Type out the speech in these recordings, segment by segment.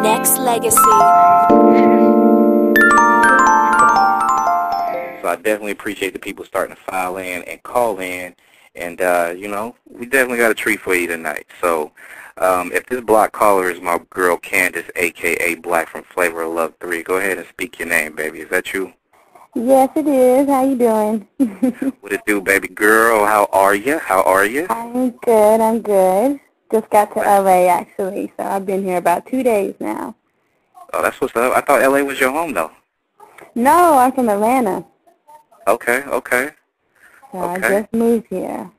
Nexxlegacy. So I definitely appreciate the people starting to file in and call in. And, you know, we definitely got a treat for you tonight. So if this block caller is my girl Candace, a.k.a. Black from Flavor of Love 3, go ahead and speak your name, baby. Is that you? Yes, it is. How you doing? What it do, baby girl? How are you? How are you? I'm good. I'm good. Just got to LA, actually, so I've been here about 2 days now. Oh, that's what's up. I thought LA was your home, though. No, I'm from Atlanta. Okay, okay. So I just moved here.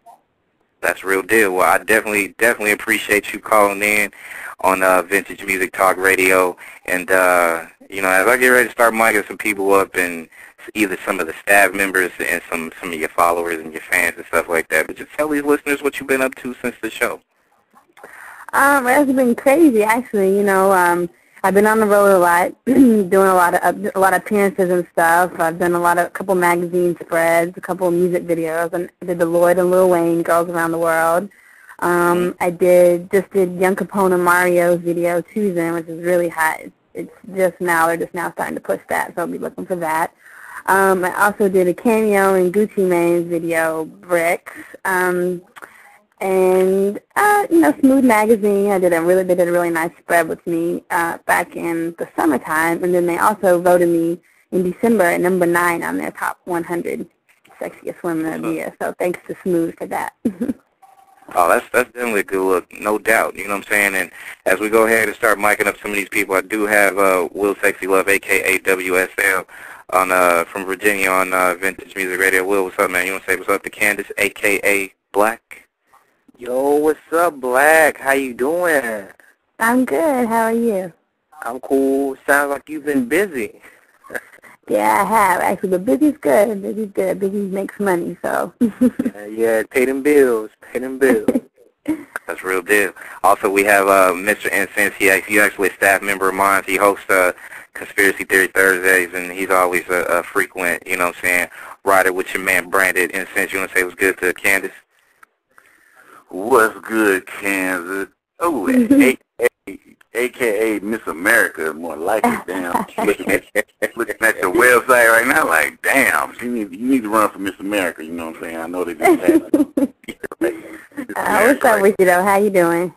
That's real deal. Well, I definitely appreciate you calling in on Vintage Music Talk Radio. And, you know, as I get ready to start miking some people up, and either some of the staff members and some of your followers and your fans and stuff like that, but just tell these listeners what you've been up to since the show. It's been crazy, actually. You know, I've been on the road a lot, doing a lot of appearances and stuff. I've done a couple magazine spreads, a couple of music videos, and I did the Lloyd and Lil Wayne Girls Around the World. I just did Young Capone and Mario's video Choosing, which is really hot. They're just now starting to push that, so I'll be looking for that. I also did a cameo in Gucci Mane's video Bricks. And, you know, Smooth Magazine, they did a really nice spread with me back in the summertime, and then they also voted me in December at number 9 on their top 100 sexiest women of the year. So thanks to Smooth for that. Oh, that's definitely a good look, no doubt. You know what I'm saying? And as we go ahead and start miking up some of these people, I do have Will Sexy Love, a.k.a. WSL, on from Virginia on Vintage Music Radio. Will, what's up, man? You want to say what's up to Candace, a.k.a. Black? Yo, what's up, Black? How you doing? I'm good. How are you? I'm cool. Sounds like you've been busy. Yeah, I have, actually, but busy's good. Busy's good. Busy makes money, so. Yeah, pay them bills. Pay them bills. That's real deal. Also, we have Mr. Incense. He's actually a staff member of mine. He hosts Conspiracy Theory Thursdays, and he's always a frequent, you know what I'm saying, rider with your man Branded. Incense, you want to say what's good to Candace? What's good, Kansas? Oh, a.k.a. Miss America, more like it. Damn, looking at the website right now, like, damn, you need to run for Miss America. You know what I'm saying? I know they just have. What's up with you though? How you doing?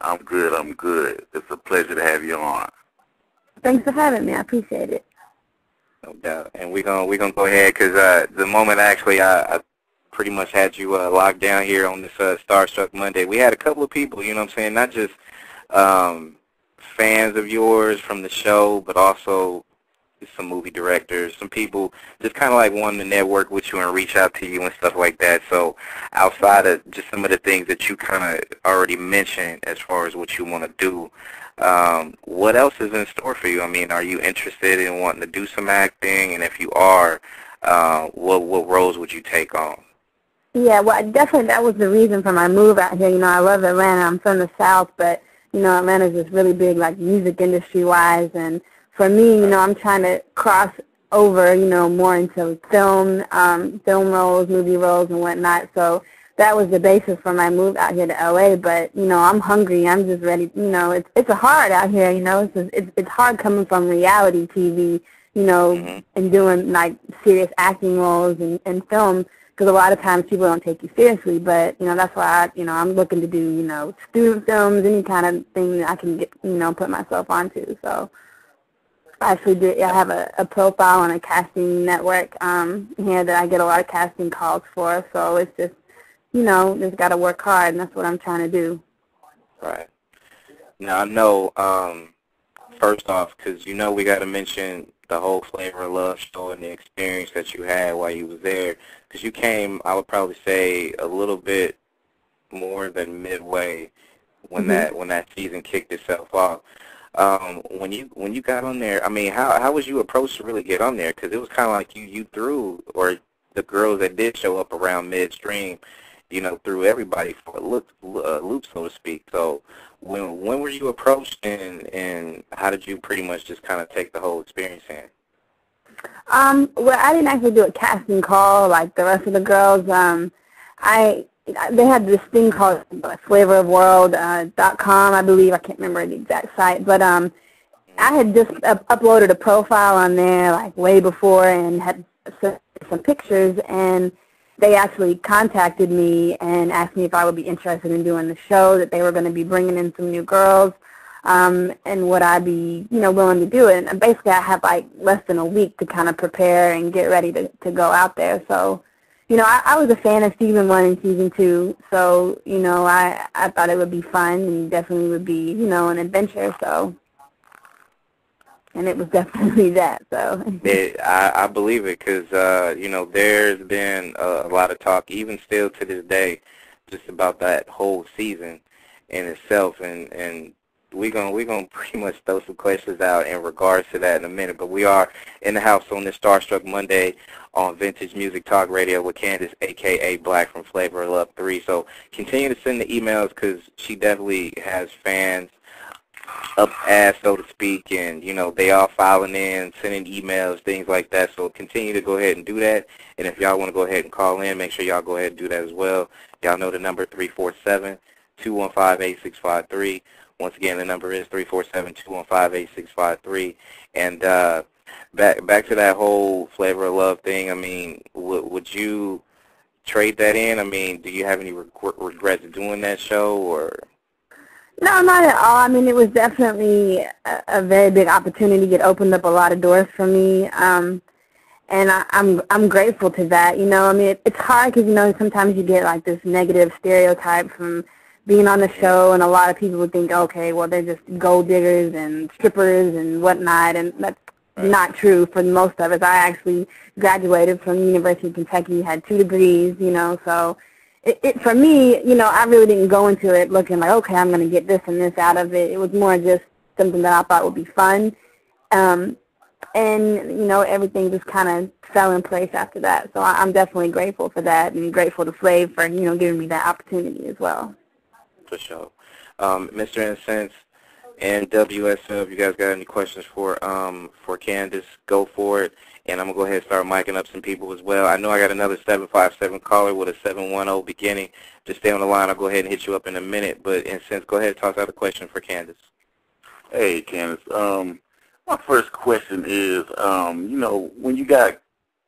I'm good. I'm good. It's a pleasure to have you on. Thanks for having me. I appreciate it. No doubt. And we're gonna go ahead because the moment actually I pretty much had you locked down here on this Starstruck Monday. We had a couple of people, you know what I'm saying, not just fans of yours from the show, but also some movie directors, some people just kind of like wanting to network with you and reach out to you and stuff like that. So outside of just some of the things that you kind of already mentioned as far as what you want to do, what else is in store for you? I mean, are you interested in wanting to do some acting? And if you are, what roles would you take on? Yeah, well, definitely that was the reason for my move out here. You know, I love Atlanta. I'm from the South, but, you know, Atlanta's just really big, like, music industry-wise. And for me, you know, I'm trying to cross over, you know, more into film roles, movie roles, and whatnot. So that was the basis for my move out here to L.A. But, you know, I'm hungry. I'm just ready. You know, it's hard out here, you know. It's hard coming from reality TV, you know, and doing, like, serious acting roles and film. Because a lot of times people don't take you seriously, but, you know, that's why, I'm looking to do, you know, student films, any kind of thing that I can get, you know, put myself onto. So I have a profile on a casting network here that I get a lot of casting calls for. So it's just, you know, just got to work hard, and that's what I'm trying to do. Right. Now, I know, first off, because, you know, we got to mention the whole Flavor of Love show and the experience that you had while you was there. Because you came, I would probably say, a little bit more than midway when that season kicked itself off. When you got on there, I mean, how was you approached to really get on there? Because it was kind of like you threw, or the girls that did show up around midstream, you know, threw everybody for a loop, so to speak. So when were you approached, and how did you pretty much just kind of take the whole experience in? Well, I didn't actually do a casting call like the rest of the girls. They had this thing called flavorofworld.com, I believe. I can't remember the exact site, but I had just uploaded a profile on there like way before and had some pictures, and they actually contacted me and asked me if I would be interested in doing the show, that they were going to be bringing in some new girls, and would I be, willing to do it. And basically I had like less than a week to kind of prepare and get ready to go out there. So, I was a fan of Season 1 and Season 2, so, I thought it would be fun and definitely would be, an adventure, so. And it was definitely that, so. I believe it because, there's been a lot of talk, even still to this day, just about that whole season in itself. And we're gonna pretty much throw some questions out in regards to that in a minute. But we are in the house on this Starstruck Monday on Vintage Music Talk Radio with Candace, a.k.a. Black from Flavor of Love 3. So continue to send the emails because she definitely has fans up ass, so to speak, and they all filing in, sending emails, things like that. So continue to go ahead and do that. And if y'all want to go ahead and call in, make sure y'all go ahead and do that as well. Y'all know the number 347-215-8653. Once again, the number is 347-215-8653. And back to that whole Flavor of Love thing. I mean, would you trade that in? I mean, do you have any regrets doing that show or? No, not at all. I mean, it was definitely a very big opportunity. It opened up a lot of doors for me, and I'm grateful to that. I mean, it's hard because, sometimes you get like this negative stereotype from being on the show, and a lot of people would think, okay, well, they're just gold diggers and strippers and whatnot, and that's not true for most of us. I actually graduated from the University of Kentucky, had 2 degrees, so. For me, I really didn't go into it looking like, okay, I'm going to get this and this out of it. It was more just something that I thought would be fun. And, everything just kind of fell in place after that. So I'm definitely grateful for that and grateful to Flav for, giving me that opportunity as well. For sure. Mr. Incense and WSL, if you guys got any questions for Candace, go for it. And I'm going to go ahead and start micing up some people as well. I know I got another 757 caller with a 710 beginning. Just stay on the line. I'll go ahead and hit you up in a minute. But, Incense, go ahead and toss out a question for Candace. Hey, Candace. My first question is, when you got,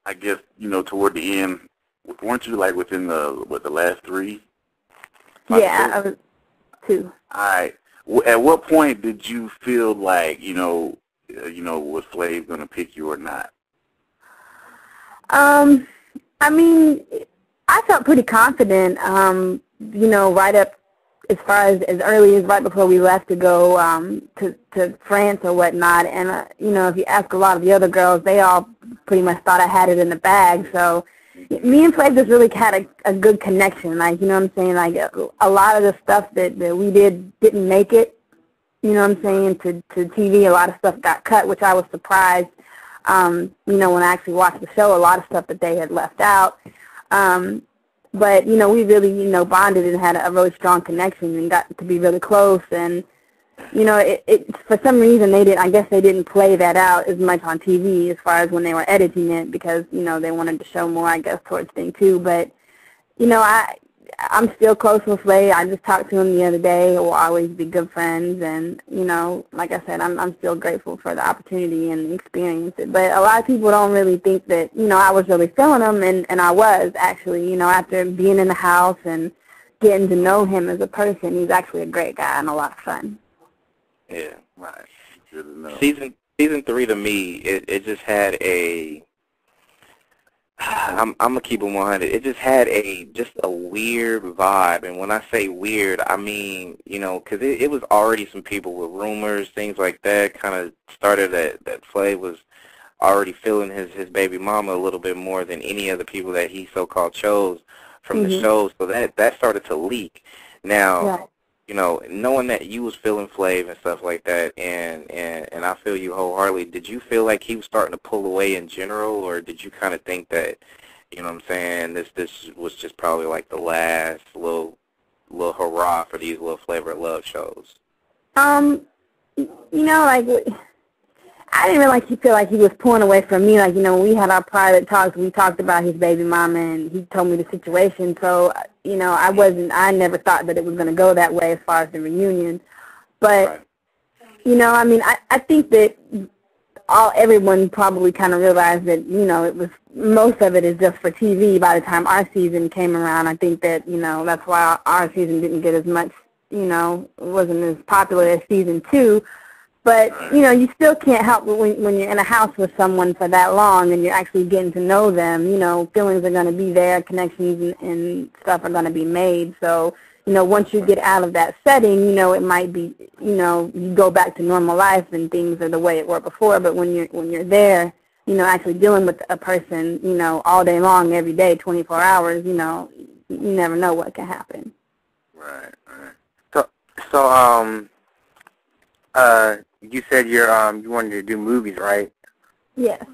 I guess, toward the end, weren't you, like, within the last 3? Yeah, I was 2. All right. At what point did you feel like, was Flav going to pick you or not? I mean, I felt pretty confident, right up as far as early as right before we left to go to France or whatnot. And, if you ask a lot of the other girls, they all pretty much thought I had it in the bag. So me and Flav just really had a good connection. Like, what I'm saying? Like, a lot of the stuff that we didn't make it, what I'm saying, to TV. A lot of stuff got cut, which I was surprised. When I actually watched the show, a lot of stuff that they had left out. But, we really, bonded and had a really strong connection and got to be really close. And, for some reason I guess they didn't play that out as much on TV as far as when they were editing it because, they wanted to show more, I guess, towards thing 2. But, I'm still close with Flav. I just talked to him the other day. We'll always be good friends. And, like I said, I'm still grateful for the opportunity and the experience. But a lot of people don't really think that, I was really feeling him. And I was, actually, after being in the house and getting to know him as a person. He's actually a great guy and a lot of fun. Yeah, right. Good to know. Season 3 to me, it just had a. I'm gonna keep it 100. It just had a weird vibe, and when I say weird, I mean because it was already some people with rumors, things like that. Kind of started that Flav was already feeling his baby mama a little bit more than any other people that he so-called chose from the show. So that started to leak. Now, knowing that you was feeling Flav and stuff like that, and I feel you wholeheartedly, did you feel like he was starting to pull away in general, or did you kind of think that, what I'm saying, this was just probably like the last little hurrah for these little Flavor of Love shows? Like, I didn't really feel like he was pulling away from me. Like, when we had our private talks, we talked about his baby mama, and he told me the situation. So, I never thought that it was going to go that way as far as the reunion. But, You know, I mean, I think that everyone probably kind of realized that, you know, it was, most of it is just for TV by the time our season came around. I think that, you know, that's why our season didn't get as much, you know, it wasn't as popular as season 2. But, you know, you still can't help when you're in a house with someone for that long and you're actually getting to know them, you know, feelings are going to be there, connections and stuff are going to be made. So, you know, once you get out of that setting, you know, it might be, you know, you go back to normal life and things are the way it were before. But when you're there, you know, actually dealing with a person, you know, all day long, every day, 24 hours, you know, you never know what can happen. Right. You said you wanted to do movies, right? Yes.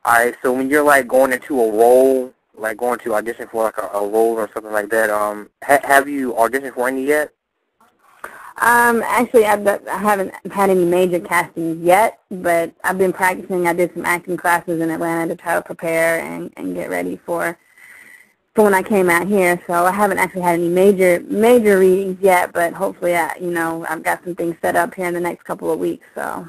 All right. So when you're like going into a role, like going to audition for like a role or something like that, have you auditioned for any yet? Actually, I haven't had any major castings yet, but I've been practicing. I did some acting classes in Atlanta to try to prepare and get ready for when I came out here. So I haven't actually had any major readings yet, but hopefully, you know, I've got some things set up here in the next couple of weeks. So.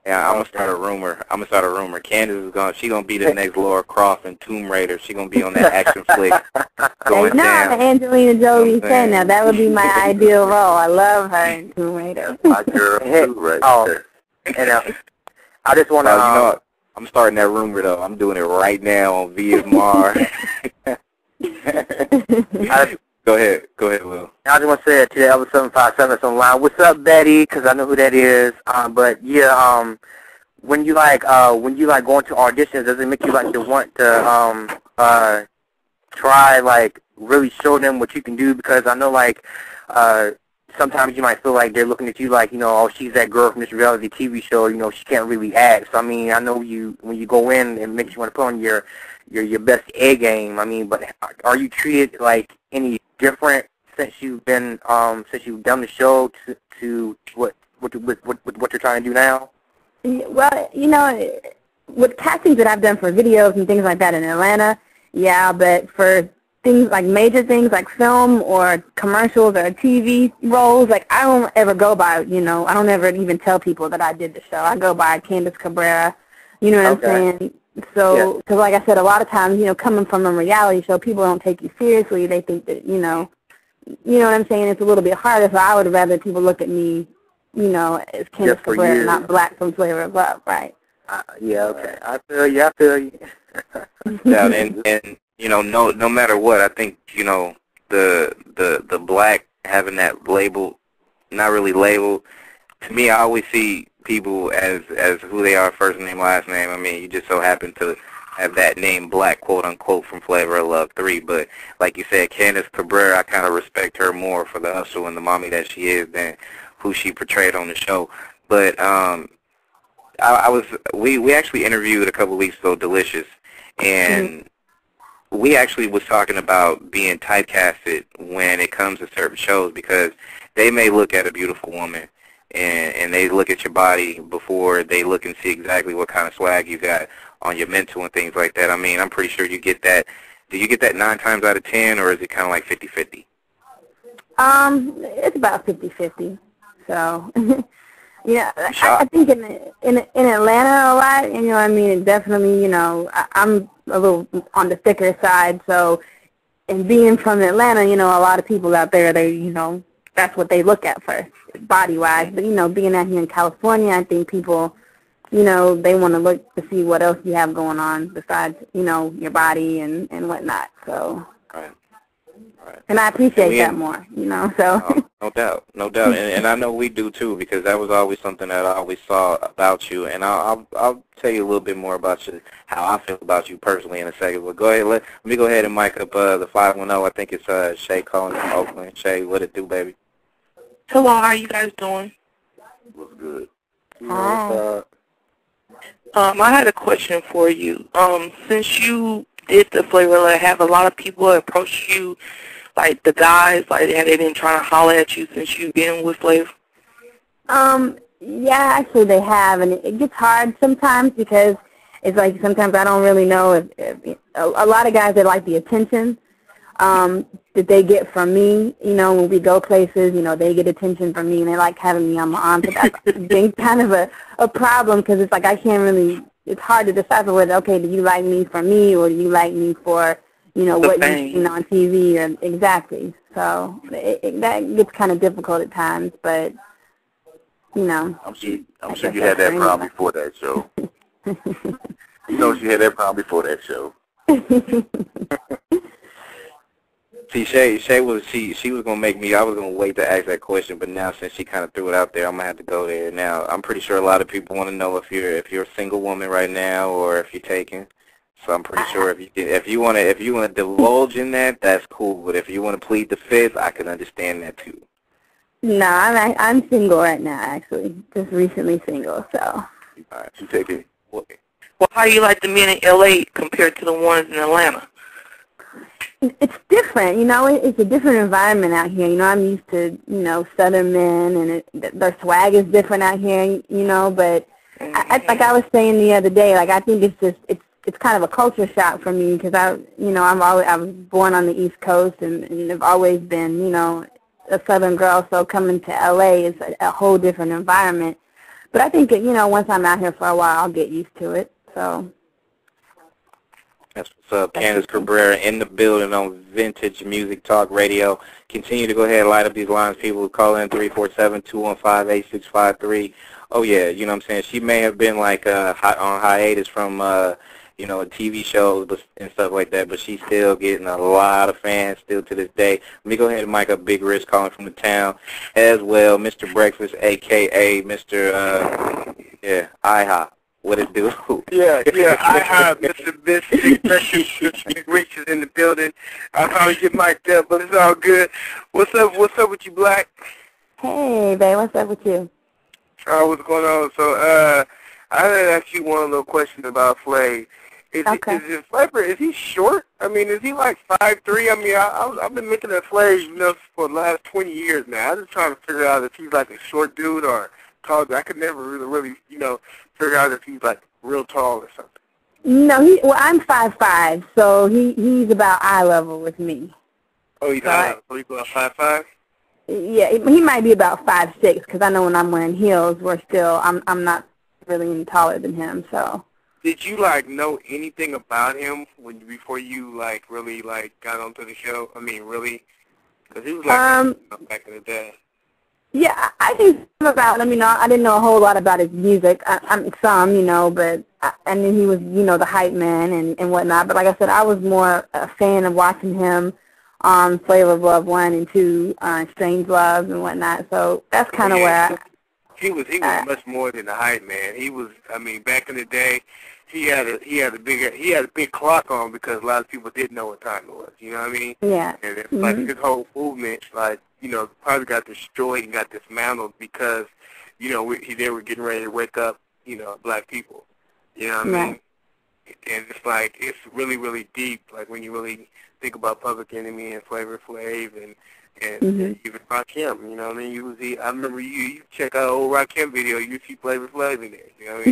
Yeah, I'm gonna start a rumor. Candace is gonna be the next Laura Croft in Tomb Raider. She's gonna be on that action flick going down. Angelina Jolie said now that would be my ideal role. I love her in Tomb Raider. My girl too, right there. And I just want to. You know what? I'm starting that rumor though. I'm doing it right now on VMR. Go ahead, Will. I just want to say to the other 757 that's online, what's up, Betty? Because I know who that is. But yeah, when you like going to auditions, does it make you like to want to try like really show them what you can do? Because I know like sometimes you might feel like they're looking at you like, you know, oh, she's that girl from this reality TV show. You know, she can't really act. So I mean, I know when you go in, it makes you want to put on your best A game. I mean, but are you treated like any different since you've done the show to what you're trying to do now? Well, you know, with castings that I've done for videos and things like that in Atlanta, yeah, but for things like major things like film or commercials or TV roles, like I don't ever go by, you know, I don't ever even tell people that I did the show. I go by Candace Caberra, you know what I'm saying? So, because like I said, a lot of times, you know, coming from a reality show, people don't take you seriously. They think that, you know what I'm saying? It's a little bit harder, so I would rather people look at me, you know, as Candace Caberra, not Black from Flavor of Love, right? Yeah, okay. I feel you. Yeah, and you know, no matter what, I think, you know, the Black having that label, not really label, to me, I always see people as who they are, first name, last name. I mean, you just so happen to have that name Black, quote unquote, from Flavor of Love 3. But like you said, Candace Caberra, I kind of respect her more for the hustle and the mommy that she is than who she portrayed on the show. But we actually interviewed a couple weeks ago Delicious, and we actually was talking about being typecasted when it comes to certain shows, because they may look at a beautiful woman and they look at your body before they look and see exactly what kind of swag you got on your mental and things like that. I mean, I'm pretty sure you get that. Do you get that 9 times out of 10, or is it kind of like 50-50? It's about 50-50. So, yeah, I think in Atlanta a lot, you know, I mean, definitely, you know, I'm a little on the thicker side. So, and being from Atlanta, you know, a lot of people out there, they, you know, that's what they look at first, body-wise. But, you know, being out here in California, I think people, you know, they want to look to see what else you have going on besides, you know, your body and whatnot. So, right. And I appreciate that more, you know. So. No doubt. And I know we do too, because that was always something that I always saw about you. And I'll tell you a little bit more about you, how I feel about you personally in a second. But go ahead, let me go ahead and mic up the 510. I think it's Shay calling from Oakland. Shay, what it do, baby? Hello, how are you guys doing? What's good? Hi. I had a question for you. Since you did the Flavor, have a lot of people approach you, like the guys, like have they been trying to holler at you since you've been with Flavor? Yeah, actually they have, and it gets hard sometimes because it's like sometimes I don't really know if a lot of guys, they like the attention. that they get from me. You know, when we go places, you know, they get attention from me, and they like having me on my arm. So that's been kind of a problem, because it's like I can't really, it's hard to decipher whether, okay, do you like me for me, or do you like me for, you know, what you've seen on TV, or exactly. So that gets kind of difficult at times, but, you know. I'm sure you had that problem before that show. You know she had that problem before that show. See, Shay was gonna make me. I was gonna wait to ask that question, but now since she kind of threw it out there, I'm gonna have to go there. Now, I'm pretty sure a lot of people want to know if you're a single woman right now, or if you're taken. So I'm pretty sure if you want to divulge in that, that's cool. But if you want to plead the fifth, I can understand that too. No, I'm single right now, actually. Just recently single, so. All right, you take it. Well, how do you like the men in L.A. compared to the ones in Atlanta? It's different, you know. It's a different environment out here. You know, I'm used to, you know, Southern men, and their swag is different out here, you know. But like I was saying the other day, like I think it's kind of a culture shock for me, because I was born on the East Coast, and I've always been, you know, a Southern girl. So coming to LA is a whole different environment. But I think that, you know, once I'm out here for a while, I'll get used to it. So. That's what's up. Candace Caberra in the building on Vintage Music Talk Radio. Continue to go ahead and light up these lines. People call in 347-215-8653. Oh, yeah, you know what I'm saying? She may have been, like, on hiatus from, you know, TV shows and stuff like that, but she's still getting a lot of fans still to this day. Let me go ahead and mic up Big Rich calling from the town as well. Mr. Breakfast, a.k.a. Mr. IHOP. What it do? Yeah, I have Mr. Big Rich is in the building. I probably get mic'd up, but it's all good. What's up with you, Black? Hey, babe, what's up with you? What's going on? So, I had to ask you one little question about Flay. Is Flavor, is he short? I mean, is he like 5'3"? I mean, I've been looking at Flay, you know, for the last 20 years now. I'm just trying to figure out if he's like a short dude or tall. I could never really, you know, figure out if he's like real tall or something. No, I'm 5'5", so he's about eye level with me. Oh, he's eye level. So he's about 5'5"? Yeah, he might be about 5'6", because I know when I'm wearing heels, I'm not really any taller than him. So. Did you like know anything about him before you like really like got onto the show? I mean, really, because he was like back in the day. Yeah, I think about him. You know, I didn't know a whole lot about his music. Some, you know, but I knew he was, you know, the hype man and whatnot. But like I said, I was more a fan of watching him on Flavor of Love 1 and 2, Strange Love and whatnot. So that's kind of where he was much more than the hype man. He was, I mean, back in the day, he had a big clock on, because a lot of people didn't know what time it was. You know what I mean? Yeah. And it's like his whole movement, like, you know, probably got destroyed and got dismantled because, you know, they were getting ready to wake up, you know, black people. You know what I mean? And it's like, it's really, really deep, like when you really think about Public Enemy and Flavor Flav and even Rakim, you know what I mean? I remember you check out an old Rakim video, you see Flavor Flav in there, you know what I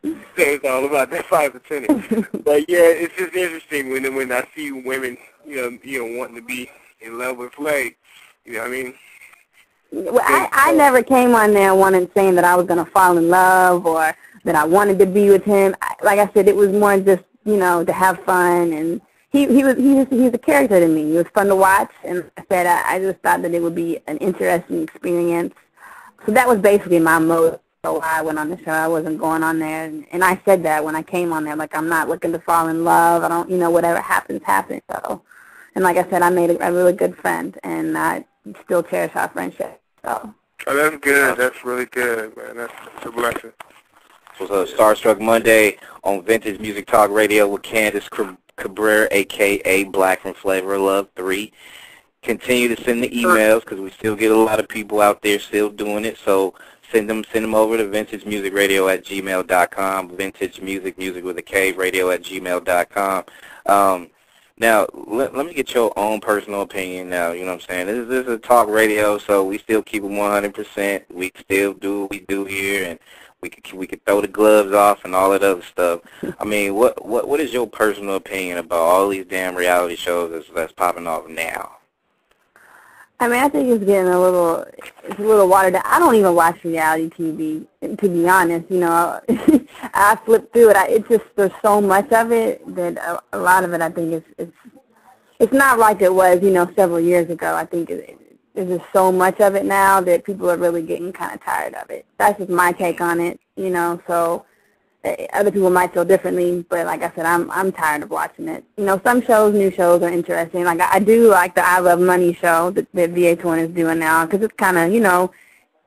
mean? It's all about that 5 percentage. But yeah, it's just interesting when I see women, you know, wanting to be in love with Flav, you know what I mean? Well, I never came on there saying that I was going to fall in love or that I wanted to be with him. Like I said, it was more just, you know, to have fun, and he was a character to me. He was fun to watch, and I said I just thought that it would be an interesting experience. So that was basically my motive. So I went on the show. I wasn't going on there, and I said that when I came on there, like, I'm not looking to fall in love. I don't, you know, whatever happens, happens. So, and like I said, I made a really good friend, and I still cherish our friendship. So. Oh, that's good. That's really good, man. That's a blessing. So Starstruck Monday on Vintage Music Talk Radio with Candace Caberra, a.k.a. Black from Flavor of Love 3. Continue to send the emails, because we still get a lot of people out there still doing it. So send them over to vintagemusicradio@gmail.com. Vintage music with a K, radio@gmail.com. Now, let me get your own personal opinion now, you know what I'm saying? This is a talk radio, so we still keep it 100%. We still do what we do here, and we could throw the gloves off and all that other stuff. I mean, what is your personal opinion about all these damn reality shows that's popping off now? I mean, I think it's getting a little watered down. I don't even watch reality TV, to be honest. You know, I flip through it. It's just there's so much of it that a lot of it, I think, it's not like it was, you know, several years ago. I think there's just so much of it now that people are really getting kind of tired of it. That's just my take on it, you know. So other people might feel differently, but like I said, I'm tired of watching it. You know, some shows, new shows are interesting. Like I do like the I Love Money show that VH1 is doing now, because it's kind of, you know,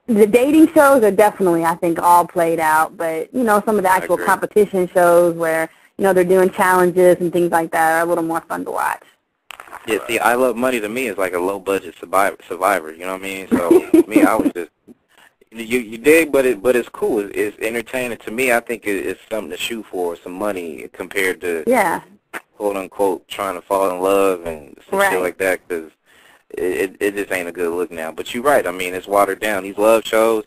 the dating shows are definitely, I think, all played out. But, you know, some of the actual competition shows where, you know, they're doing challenges and things like that are a little more fun to watch. Yeah, see, I Love Money to me is like a low-budget Survivor, you know what I mean? So, me, I was just, you dig, but it's cool. It's entertaining. To me, I think it's something to shoot for, some money, compared to, quote-unquote, trying to fall in love and some shit like that, because it just ain't a good look now. But you're right. I mean, it's watered down. These love shows,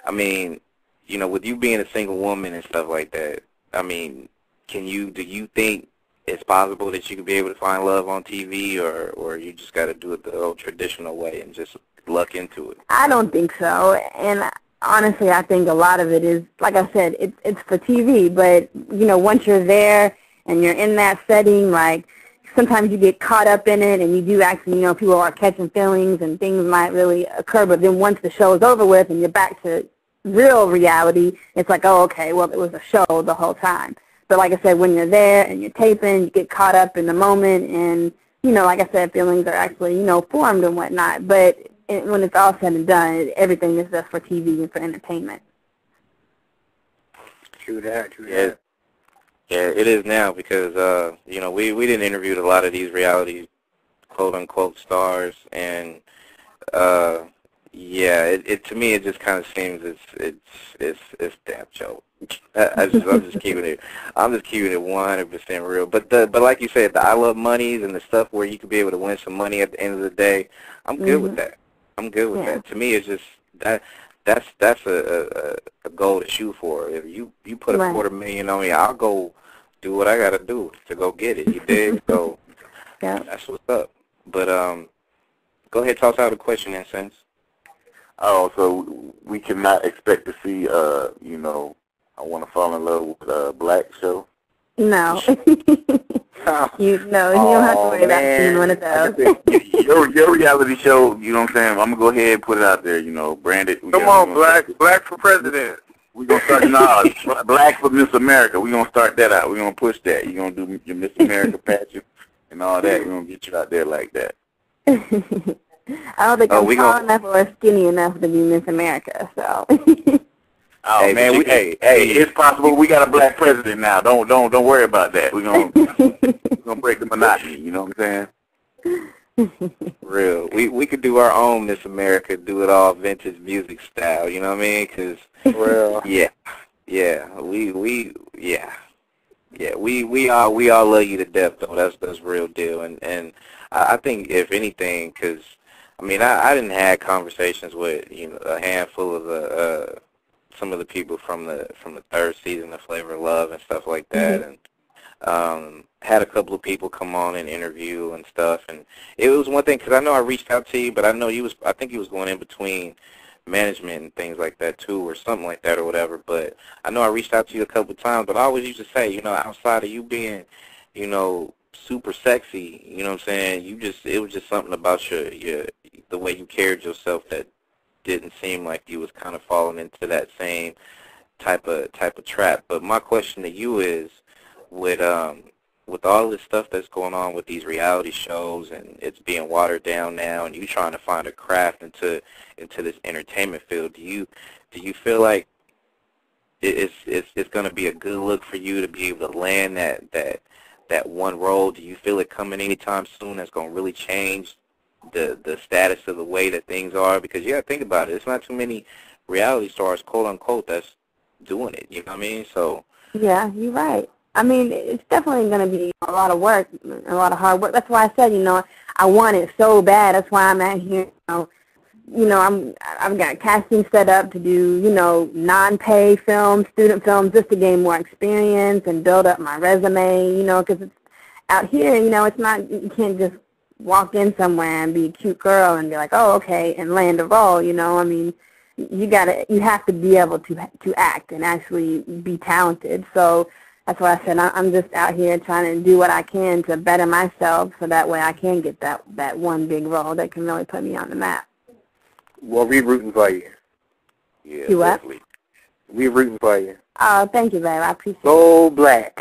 I mean, you know, with you being a single woman and stuff like that, I mean, do you think it's possible that you could be able to find love on TV, or you just got to do it the old traditional way and just luck into it? I don't think so. And honestly, I think a lot of it is, like I said, it's for TV. But, you know, once you're there and you're in that setting, like, sometimes you get caught up in it and you do actually, you know, people are catching feelings and things might really occur. But then once the show is over with and you're back to real reality, it's like, oh, okay, well, it was a show the whole time. But like I said, when you're there and you're taping, you get caught up in the moment, and, you know, like I said, feelings are actually, you know, formed and whatnot. But when it's all said and done, everything is just for TV and for entertainment. True that. Yeah, it is now, because, you know, we didn't interview a lot of these reality, quote-unquote, stars, and, yeah, it to me, it just kind of seems it's damn joke. I'm just keeping it 100% real. But like you said, the I Love Monies and the stuff where you could be able to win some money at the end of the day, I'm good with that. I'm good with that. To me, it's just that's a goal to shoot for. If you put a $250,000 on me, I'll go do what I got to do to go get it. You dig? So that's what's up. But go ahead, toss out a question in a sense. Oh, so we cannot expect to see, you know, I Want to Fall in Love with a Black show? No. You don't have to worry about seeing one of those. Your reality show, you know what I'm saying? I'm going to go ahead and put it out there, you know, branded. Come on, Black for President. We're going to start, Black for Miss America. We're going to start that out. We're going to push that. You're going to do your Miss America patches and all that. We're going to get you out there like that. I don't think I'm tall enough or skinny enough to be Miss America, so. Oh man, hey, it's possible. We got a black president now. Don't worry about that. We're gonna break the monotony. You know what I'm saying? Real. We could do our own Miss America. Do it all vintage music style. You know what I mean? Cause we all love you to death though. That's real deal. And I think if anything, cause I mean I didn't have conversations with a handful of some of the people from the third season of Flavor of Love and stuff like that, and had a couple of people come on and interview and stuff, and it was one thing because I know I reached out to you, but I know I think he was going in between management and things like that too, or something like that or whatever. But I know I reached out to you a couple of times, but I always used to say, outside of you being, super sexy, you know what I'm saying, it was just something about the way you carried yourself that didn't seem like you was kind of falling into that same type of trap. But my question to you is, with all this stuff that's going on with these reality shows and it's being watered down now, and you trying to find a craft into this entertainment field, do you feel like it's going to be a good look for you to be able to land that one role? Do you feel it coming anytime soon that's going to really change the status of the way that things are? Because you got to think about it. It's not too many reality stars, quote unquote, that's doing it. You know what I mean? So yeah, you're right. I mean, it's definitely going to be a lot of work, a lot of hard work. That's why I said, I want it so bad. That's why I'm out here, you know, I've got casting set up to do, you know, non-pay films, student films, just to gain more experience and build up my resume, you know, because it's out here, you know, it's not, you can't just walk in somewhere and be a cute girl and be like, oh, okay, and land a role, you know. I mean, you have to be able to act and actually be talented. So that's why I said I'm just out here trying to do what I can to better myself, so that way I can get that one big role that can really put me on the map. Well, we rooting for you. Yeah, You what? definitely. We rooting for you. Oh, thank you, babe. I appreciate it. So black.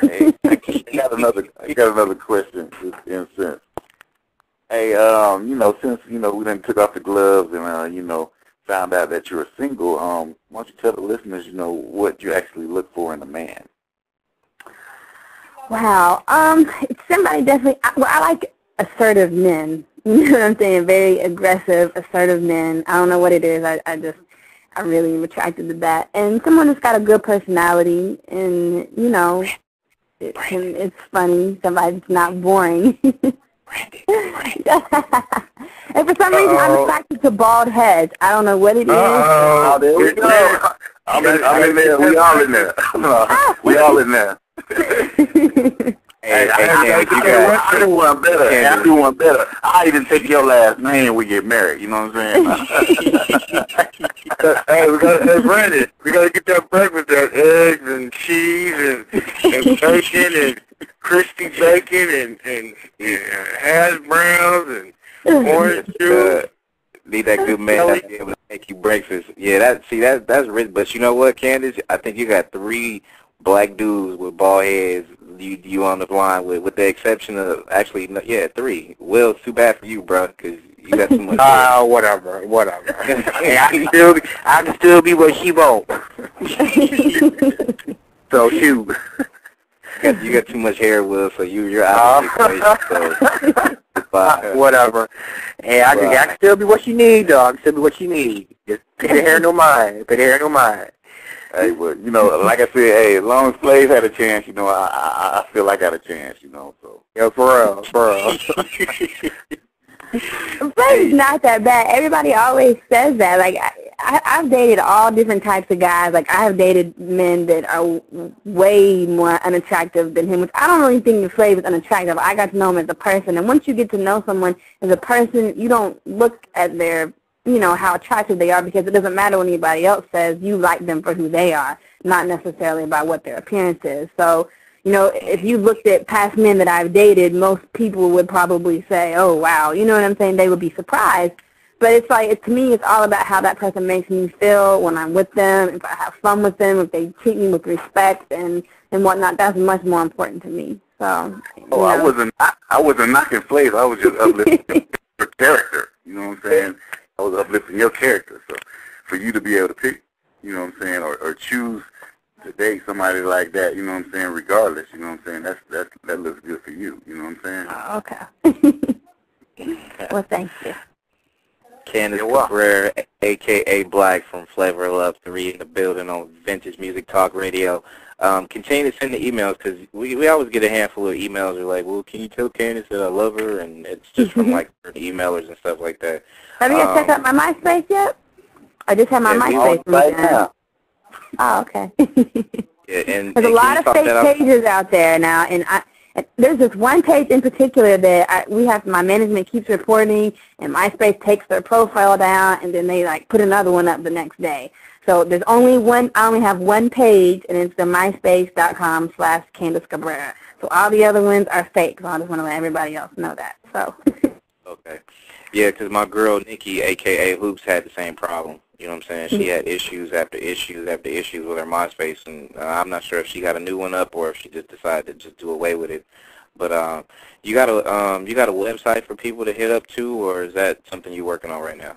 Hey, I got another question in a sense. Hey, you know, since, you know, we done took off the gloves and, you know, found out that you're single, why don't you tell the listeners, you know, what you actually look for in a man? Wow. It's somebody definitely, well, I like assertive men. You know what I'm saying? Very aggressive, assertive men. I don't know what it is. I really am attracted to that. And someone that's got a good personality and, you know, it's funny. Somebody that's not boring. And for some reason, I'm attracted to bald heads. I don't know what it is. Oh, there we go. I'm in there. We all in there. We all in there. Hey, I do one better. I do one better. I even take your last name when we get married. You know what I'm saying? Hey, Brandon, we gotta get that breakfast, that eggs and cheese and bacon and crispy bacon and hash browns and orange juice. Need that good man to be able to make you breakfast. Yeah, that's rich. But you know what, Candace? I think you got 3 black dudes with bald heads. You on the line with the exception of actually, 3. Will, it's too bad for you, bro, because you got too much. Whatever. Hey, I can still be what she won't. So shoot. You got too much hair, Will, so you're out of the equation. Whatever. Hey, I can still be what she need, dog. I can still be what she need. Just pay the hair no mind. Hey, but, you know, like I said, hey, as long as Flav had a chance, you know, I feel like I got a chance, you know, so. Yeah, for real. Flav's not that bad. Everybody always says that. Like, I've dated all different types of guys. Like, I have dated men that are way more unattractive than him, which I don't really think that Flav is unattractive. I got to know him as a person, and once you get to know someone as a person, you don't look at their, you know, how attractive they are, because it doesn't matter what anybody else says. You like them for who they are, not necessarily about what their appearance is. So, you know, if you looked at past men that I've dated, most people would probably say, oh, wow, you know what I'm saying? They would be surprised. But it's like, to me, it's all about how that person makes me feel when I'm with them, if I have fun with them, if they treat me with respect and whatnot. That's much more important to me. So, oh, I wasn't knocking Flav. I was just uplifting your character. You know what I'm saying? I was uplifting your character. So for you to be able to pick, you know what I'm saying, or choose to date somebody like that, you know what I'm saying, regardless, you know what I'm saying, that looks good for you, you know what I'm saying? Okay. Well, thank you. Candace Caberra, a.k.a. Black from Flavor of Love 3 in the building on Vintage Music Talk Radio. Continue to send the emails, because we always get a handful of emails. We're like, well, can you tell Candace that I love her? And it's just from, like, emailers and stuff like that. Have you guys checked out my MySpace yet? I just have my MySpace right now. Oh, okay. And there's a lot of fake pages out there now, and there's this one page in particular that my management keeps reporting, and MySpace takes their profile down, and then they like put another one up the next day. So there's only one. I only have one page, and it's the myspace.com/Candace Caberra. So all the other ones are fake. So I just want to let everybody else know that. So. Okay. Yeah, because my girl Nikki, a.k.a. Hoops, had the same problem. You know what I'm saying? She had issues after issues after issues with her MySpace, and I'm not sure if she got a new one up or if she just decided to just do away with it. But you got a website for people to hit up to, or is that something you're working on right now?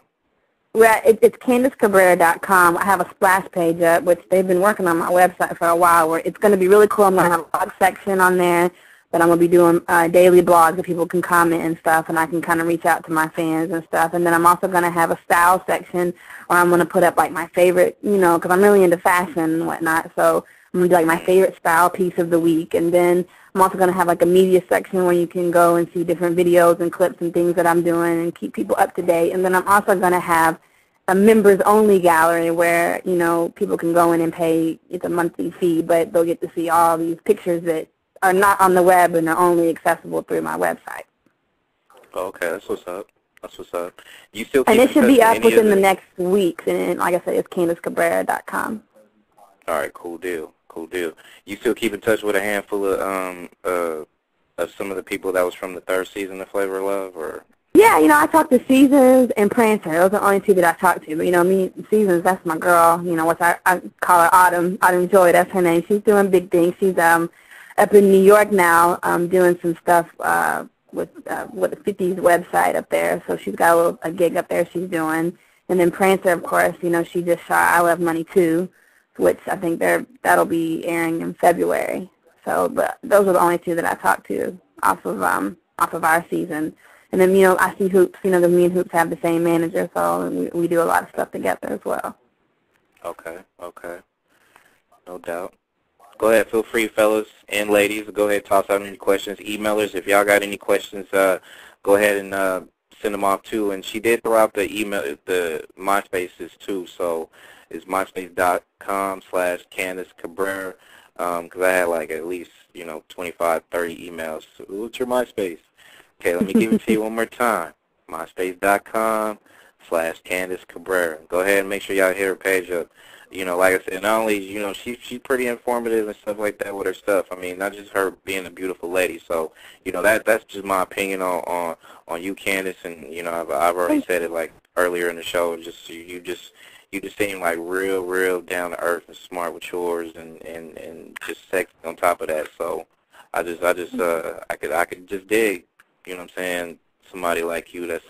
Well, it's CandaceCaberra.com. I have a splash page up, which they've been working on my website for a while. Where it's going to be really cool. I'm going to have a blog section on there. But I'm going to be doing daily blogs that people can comment and stuff, and I can kind of reach out to my fans and stuff. And then I'm also going to have a style section where I'm going to put up, like, my favorite, you know, because I'm really into fashion and whatnot. So I'm going to do like my favorite style piece of the week. And then I'm also going to have like a media section where you can go and see different videos and clips and things that I'm doing and keep people up to date. And then I'm also going to have a members-only gallery where, you know, people can go in and pay. It's a monthly fee, but they'll get to see all these pictures that are not on the web and are only accessible through my website. Okay, that's what's up. That's what's up. You still keep And in it should touch be with up any within of the next week. And like I said, it's CandaceCaberra.com. All right, cool deal, cool deal. You still keep in touch with a handful of some of the people that was from the third season of Flavor of Love, or? Yeah, you know, I talked to Seasons and Prancer. Those are the only two that I talked to. But, you know, me, Seasons, that's my girl. You know, I call her Autumn Joy. That's her name. She's doing big things. She's up in New York now doing some stuff with the 50s website up there. So she's got a gig up there she's doing. And then Prancer, of course, you know, she just shot I Love Money Too, which I think that'll be airing in February. So, but those are the only two that I talked to off of our season. And then, you know, I see Hoops, you know, because me and Hoops have the same manager, so we do a lot of stuff together as well. Okay, okay. No doubt. Go ahead, feel free, fellas and ladies. Go ahead, toss out any questions. Emailers, if y'all got any questions, go ahead and send them off too. And she did throw out the email, the MySpaces too, so it's myspace.com/Candace Caberra, because I had like at least, you know, 25, 30 emails. So, what's your MySpace? Okay, let me give it to you one more time. myspace.com/Candace Caberra. Go ahead and make sure y'all hit her page up. You know, like I said, not only, you know, she's pretty informative and stuff like that with her stuff. I mean, not just her being a beautiful lady. So, you know, that's just my opinion on you, Candace. And, you know, I've already said it like earlier in the show. Just you just seem like real down to earth and smart with yours and just sexy on top of that. So I could just dig. You know what I'm saying? Somebody like you that's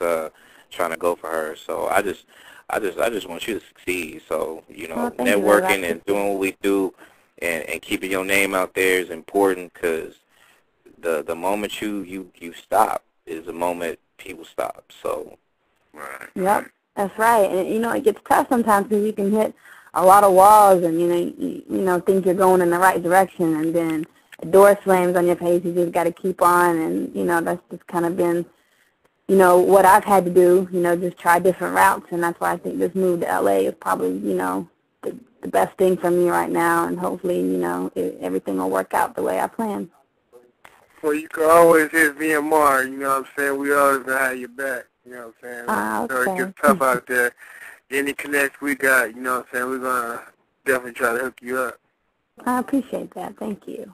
trying to go for her. So I just want you to succeed. So, you know, networking and doing what we do and keeping your name out there is important, because the moment you stop is the moment people stop. So, Right. Yep, that's right. And, you know, it gets tough sometimes because you can hit a lot of walls and, you know, think you're going in the right direction, and then a door slams on your face. You just got to keep on, and, you know, that's just kind of been, you know, what I've had to do, you know, just try different routes, and that's why I think this move to LA is probably, you know, the best thing for me right now, and hopefully, you know, everything will work out the way I plan. Well, you can always hit VMR, you know what I'm saying? We always going to have your back, you know what I'm saying? Okay. So it gets tough out there. Any connects we got, you know what I'm saying, we're going to definitely try to hook you up. I appreciate that. Thank you.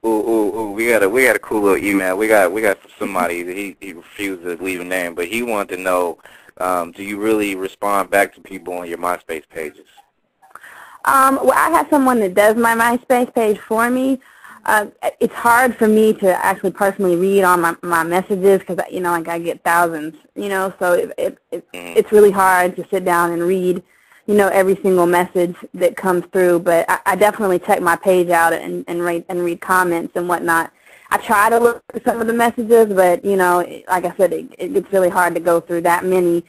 Ooh, we got a cool little email. We got somebody that he refused to leave a name, but he wanted to know, do you really respond back to people on your MySpace pages? Well, I have someone that does my MySpace page for me. It's hard for me to actually personally read on my messages because, you know, like I get thousands, you know, so it's really hard to sit down and read, you know, every single message that comes through. But I definitely check my page out and read comments and whatnot. I try to look at some of the messages, but, you know, like I said, it gets really hard to go through that many,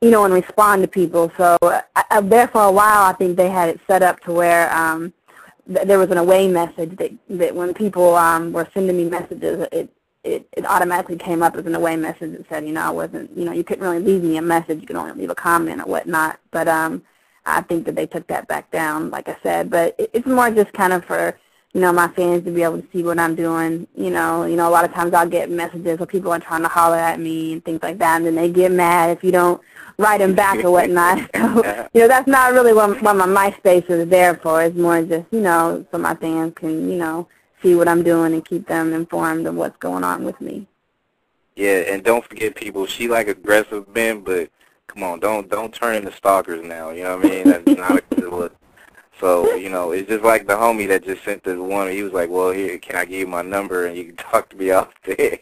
you know, and respond to people. So there for a while, I think they had it set up to where there was an away message that when people were sending me messages, it automatically came up as an away message that said, you know, I wasn't, you know, you couldn't really leave me a message. You could only leave a comment or whatnot. But I think that they took that back down, like I said. But it's more just kind of for, you know, my fans to be able to see what I'm doing. You know, a lot of times I'll get messages where people are trying to holler at me and things like that, and then they get mad if you don't write them back or whatnot. So, you know, that's not really what my MySpace is there for. It's more just, you know, so my fans can, you know, see what I'm doing and keep them informed of what's going on with me. Yeah, and don't forget, people, she like aggressive men, but come on, don't turn into stalkers now. You know what I mean? That's not a good look. So, you know, it's just like the homie that just sent this one. He was like, well, here, can I give you my number and you can talk to me off there?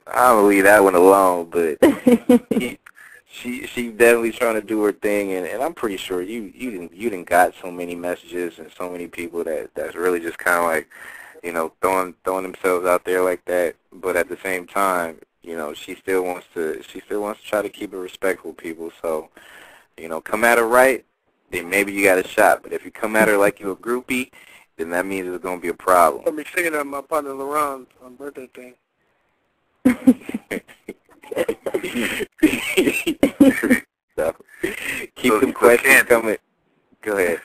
I'll leave that one alone, but she's definitely trying to do her thing, and I'm pretty sure you didn't got so many messages and so many people that's really just kind of like, you know, throwing themselves out there like that. But at the same time, you know, she still wants to try to keep it respectful, people. So You know, come at her right, then maybe you got a shot. But if you come at her like you a groupie, then that means it's going to be a problem. Let me singing at my partner LaRon's birthday thing. So, keep them questions coming. Go ahead.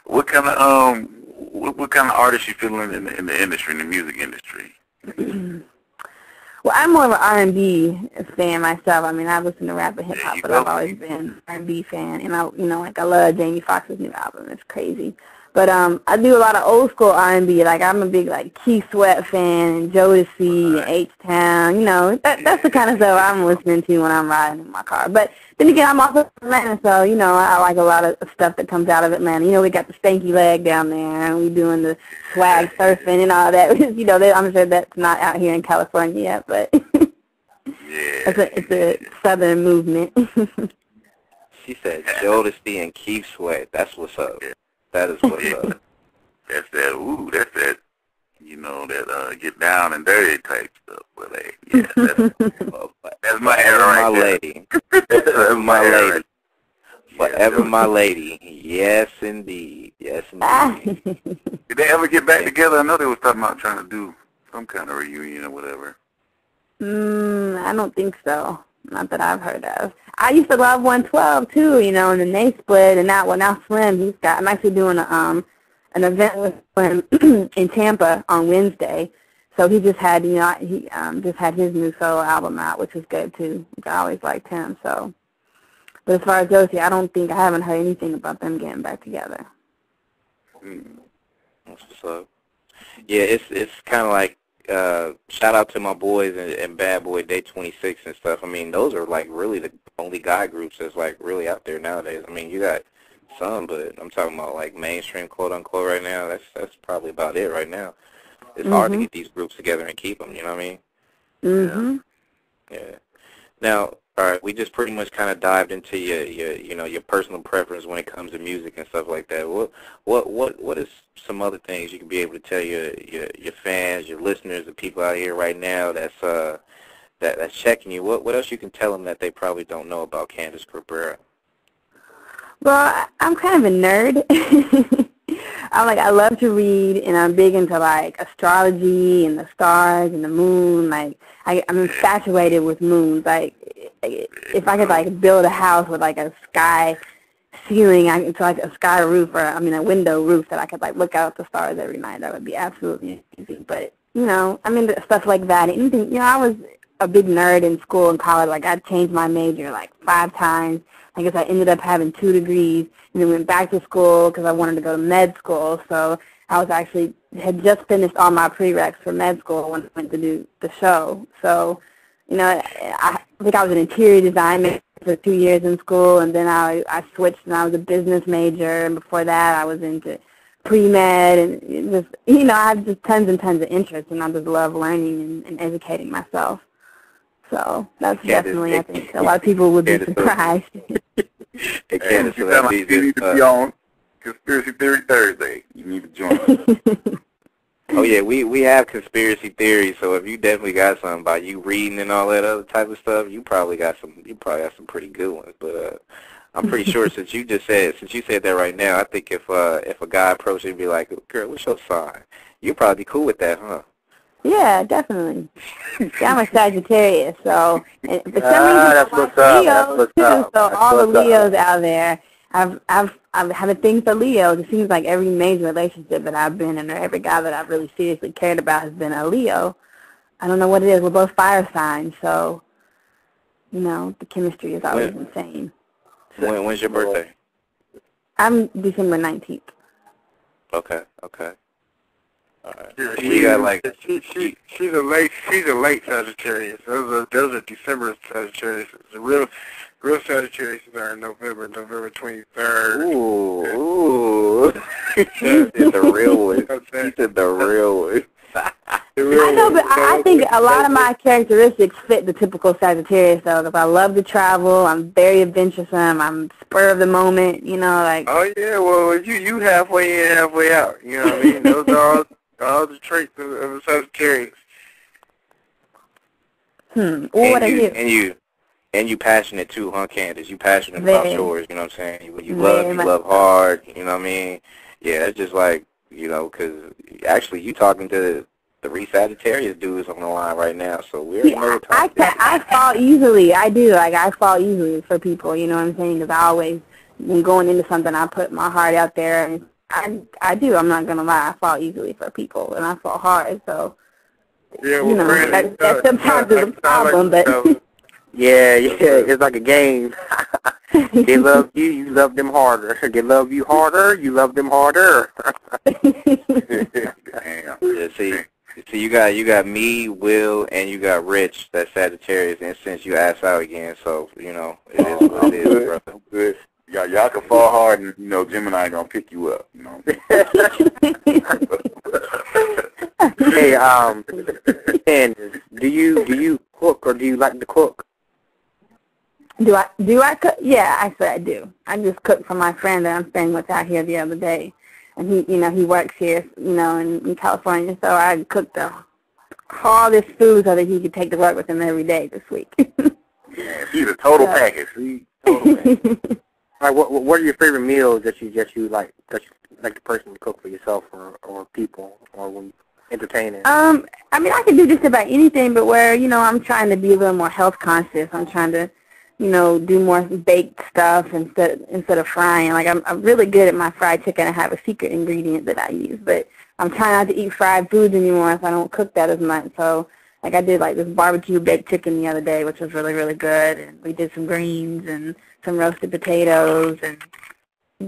What kind of artists you feeling in the industry, in the music industry? Well, I'm more of an R&B fan myself. I mean, I listen to rap and hip hop, but I've always been an R&B fan, and I love Jamie Foxx's new album. It's crazy. But I do a lot of old school R&B. Like I'm a big Keith Sweat fan, and Jodeci, and H-Town. You know, that's the kind of stuff I'm listening to when I'm riding in my car. But then again, I'm also from Atlanta, so you know I like a lot of stuff that comes out of Atlanta. You know, we got the stanky leg down there, and we doing the swag surfing and all that. You know, I'm sure that's not out here in California yet, but it's a southern movement. She said Jodeci and Keith Sweat. That's what's up. That is what's up. That's that, you know, that get down and dirty type stuff. But that's my era right there. Lady. That's my lady. Forever my lady. Yes, indeed. Yes, indeed. Did they ever get back together? I know they was talking about trying to do some kind of reunion or whatever. I don't think so. Not that I've heard of. I used to love 112 too, you know, and then they split, and now Slim, I'm actually doing an event with him in Tampa on Wednesday. So he just had, he just had his new solo album out, which is good too. I always liked him. So, but as far as Josie, I haven't heard anything about them getting back together. That's what's up. Yeah, it's kind of like. Shout out to my boys and Bad Boy Day 26 and stuff. I mean, those are really the only guy groups that's really out there nowadays. I mean, you got some, but I'm talking about mainstream, quote unquote, right now. That's probably about it right now. It's hard to get these groups together and keep them. You know what I mean? Yeah. Now, all right, we just pretty much kind of dived into your personal preference when it comes to music and stuff like that. What is some other things you can be able to tell your fans, your listeners, the people out here right now that's checking you? What else you can tell them that they probably don't know about Candace Caberra? Well, I'm kind of a nerd. I love to read, and I'm big into astrology and the stars and the moon. I'm infatuated with moons. If I could build a house with a sky ceiling, a sky roof, or a window roof that I could look out at the stars every night, that would be absolutely amazing. But stuff like that. Anything. I was a big nerd in school and college. I changed my major 5 times. I guess I ended up having 2 degrees, and then went back to school because I wanted to go to med school. So I had just finished all my prereqs for med school when I went to do the show. So, I think I was an interior design major for 2 years in school, and then I switched and I was a business major, and before that I was into pre-med, and it was, I have just tons and tons of interest, and I just love learning and educating myself. So that's definitely, I think, a lot of people would be surprised. Hey, Candace, you need to be on Conspiracy Theory Thursday. You need to join us. Oh yeah, we have conspiracy theories. So if you definitely got something about you reading and all that other type of stuff, you probably got some pretty good ones. But I'm pretty sure since you said that right now, I think if a guy approached you and be like, "Girl, what's your sign?" You'd probably be cool with that, huh? Yeah, definitely. Yeah, I'm a Sagittarius, so for some reason I like Leos too. So all the Leos out there, I have a thing for Leos. It seems like every major relationship that I've been in, or every guy that I've really seriously cared about, has been a Leo. I don't know what it is. We're both fire signs, so the chemistry is always insane. When's your birthday? I'm December 19th. Okay. All right. Yeah, she's a late Sagittarius. Those are December Sagittarius. The real Sagittarius are in November 23rd. Ooh. She said the real one. She said the real one. I know, but I think a lot of my characteristics fit the typical Sagittarius, though. If I love to travel, I'm very adventuresome, I'm spur of the moment, Oh, yeah, well, you halfway in, halfway out, you know what I mean? Those are all the traits of a Sagittarius. Well, what are you? And you. And you passionate too, huh, Candace? You passionate about yours, you know what I'm saying? When you love hard, you know what I mean? Yeah, it's just like, you know, because actually you talking to the Sagittarius dudes on the line right now, so we already know what time it is. I fall easily. I do. Like, I fall easily for people, you know what I'm saying? Because I always, when going into something, I put my heart out there. And I do. I'm not going to lie. I fall easily for people, and I fall hard. So, yeah, well, you know, Brandon, that sometimes is a problem, but... Yeah, it's like a game. They love you, you love them harder. They love you harder, you love them harder. Damn. Yeah, see, you got me, Will, and you got Rich, that Sagittarius, and since you asked out again, so, you know, it is what it is, brother. I'm good. Y'all can fall hard, and, you know, Gemini gonna pick you up, you know. Hey, Candace, do you cook, or do you like to cook? Do I cook? Yeah, actually I do. I just cooked for my friend that I'm staying with out here the other day, and he works here, in California. So I cooked all this food so that he could take to work with him every day this week. Yeah, she's a total package. Total package. All right, what are your favorite meals that you like the person to cook for yourself or people or when entertaining? I mean, I can do just about anything, but where I'm trying to be a little more health conscious. I'm trying to do more baked stuff instead of frying. Like, I'm really good at my fried chicken. I have a secret ingredient that I use, but I'm trying not to eat fried foods anymore, so I don't cook that as much. So, like, I did, like, this barbecue baked chicken the other day, which was really, really good, and we did some greens and some roasted potatoes and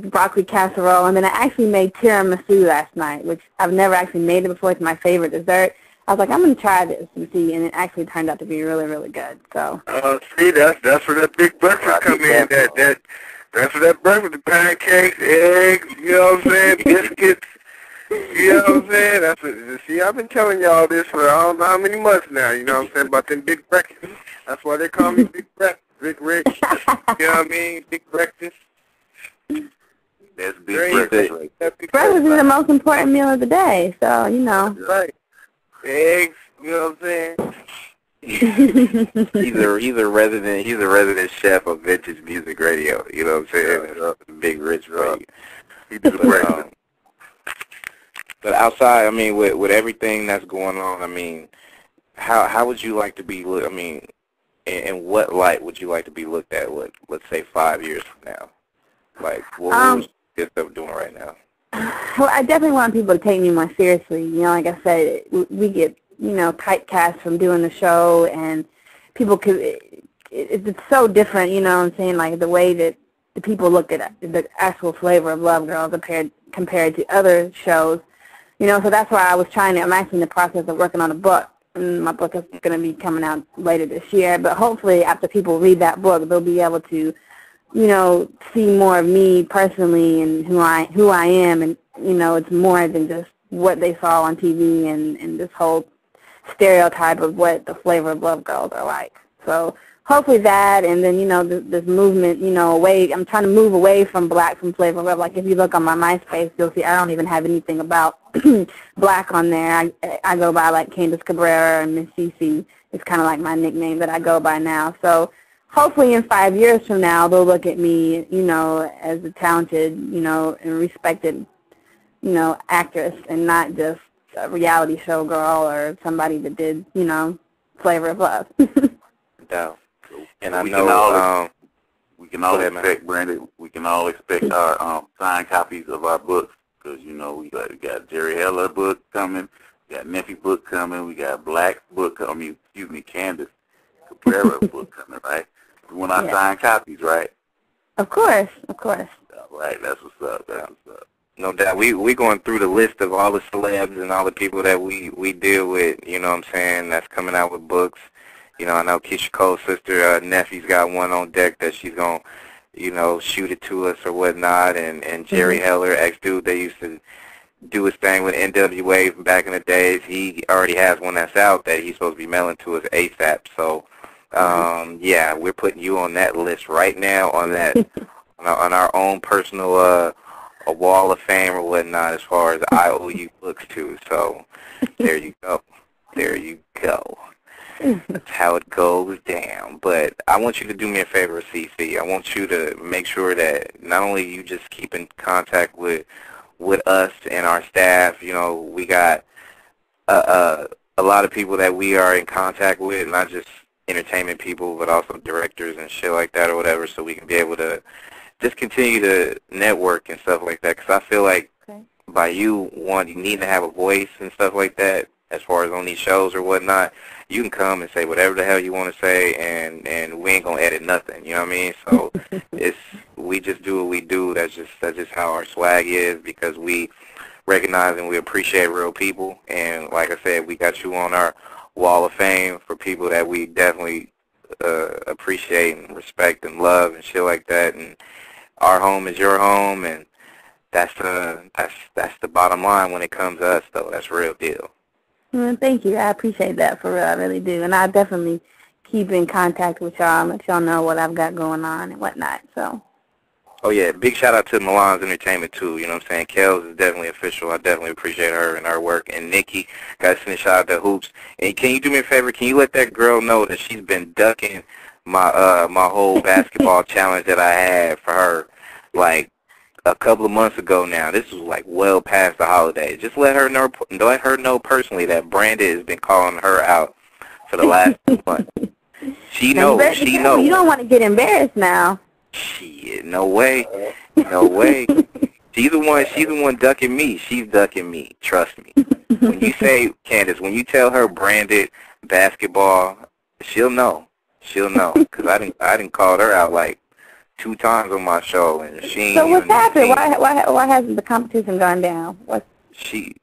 broccoli casserole, and then I actually made tiramisu last night, which I've never actually made it before. It's my favorite dessert. I was like, I'm going to try this and see, and it actually turned out to be really, really good. So. See, that's where that big breakfast come in. That's where that breakfast, the pancakes, eggs, you know what I'm saying, biscuits, you know what I'm saying. That's what. See, I've been telling y'all this for I don't know how many months now. You know what I'm saying about them big breakfasts. That's why they call me Big Breakfast, Big Rich. You know what I mean? Big breakfast. That's big breakfast. Breakfast is the most important meal of the day, so That's right. Eggs, you know what I'm saying? he's a resident chef of vintage music radio. You know what I'm saying? Yeah. Big Rich, right? He did breakfast. But outside, I mean, with everything that's going on, I mean, how would you like to be? I mean, in what light would you like to be looked at? Let's say 5 years from now. Like, what would you get doing right now? Well, I definitely want people to take me more seriously. Like I said, we get, typecast from doing the show, and people could, it's so different, you know what I'm saying, like the way that the people look at the actual flavor of Love Girl compared to other shows. So that's why I'm actually in the process of working on a book. And my book is going to be coming out later this year, but hopefully after people read that book, they'll be able to see more of me personally and who I am, and it's more than just what they saw on TV and this whole stereotype of what the flavor of Love Girls are like. So hopefully that, and then this movement, away. I'm trying to move away from Black from Flavor of Love. Like, if you look on my MySpace, you'll see I don't even have anything about Black on there. I go by like Candace Caberra and Miss Cece. It's kind of like my nickname that I go by now. So hopefully in 5 years from now, they'll look at me, as a talented, and respected, actress, and not just a reality show girl or somebody that did, Flavor of Love. No. And I we know we can all expect, Brandon, we can all expect our signed copies of our books, because, we got Jerry Heller book coming, we got Neffy book coming, we got Black book coming, Candace Caberra book coming, right? We want our signed copies, right? Of course, of course. All right, that's what's up, that's what's up. No doubt. We going through the list of all the celebs and all the people that we deal with, you know what I'm saying, that's coming out with books. I know Keisha Cole's sister, Neffy's got one on deck that she's going to, shoot it to us or whatnot. And Jerry Heller, ex-dude, they used to do his thing with NWA from back in the days. He already has one that's out that he's supposed to be mailing to us ASAP. So, yeah, we're putting you on that list right now on that, on our own personal a wall of fame or whatnot as far as IOU books too. So there you go. There you go. That's how it goes down. But I want you to do me a favor, CC. I want you to make sure that not only you just keep in contact with us and our staff. You know, we got a lot of people that we are in contact with, not just entertainment people, but also directors and shit like that or whatever, so we can be able to just continue to network and stuff like that. Because I feel like by you need to have a voice and stuff like that, as far as on these shows or whatnot, you can come and say whatever the hell you want to say, and we ain't gonna edit nothing. You know what I mean? So we just do what we do. That's just how our swag is, because we recognize and we appreciate real people. And like I said, we got you on our wall of fame for people that we definitely appreciate and respect and love and shit like that. And our home is your home, and that's the bottom line when it comes to us, though. That's real deal. Well, thank you. I appreciate that, for real. I really do. And I definitely keep in contact with y'all and let y'all know what I've got going on and whatnot. So. Oh, yeah. Big shout-out to Milan's Entertainment, too. You know what I'm saying? Kels is definitely official. I definitely appreciate her and her work. And Nikki, got to send a shout-out to Hoops. And can you do me a favor? Can you let that girl know that she's been ducking my whole basketball challenge that I had for her, like, a couple of months ago now. This was like well past the holidays. Just let her know personally that Branded has been calling her out for the last 2 months. She knows. She knows. You don't want to get embarrassed now. Shit, no way. No way. She's the one ducking me. She's ducking me. Trust me. When you say, Candace, when you tell her Branded basketball, she'll know. She'll know. Because I didn't call her out like 2 times on my show, and she. So what's happened? Why hasn't the competition gone down? She's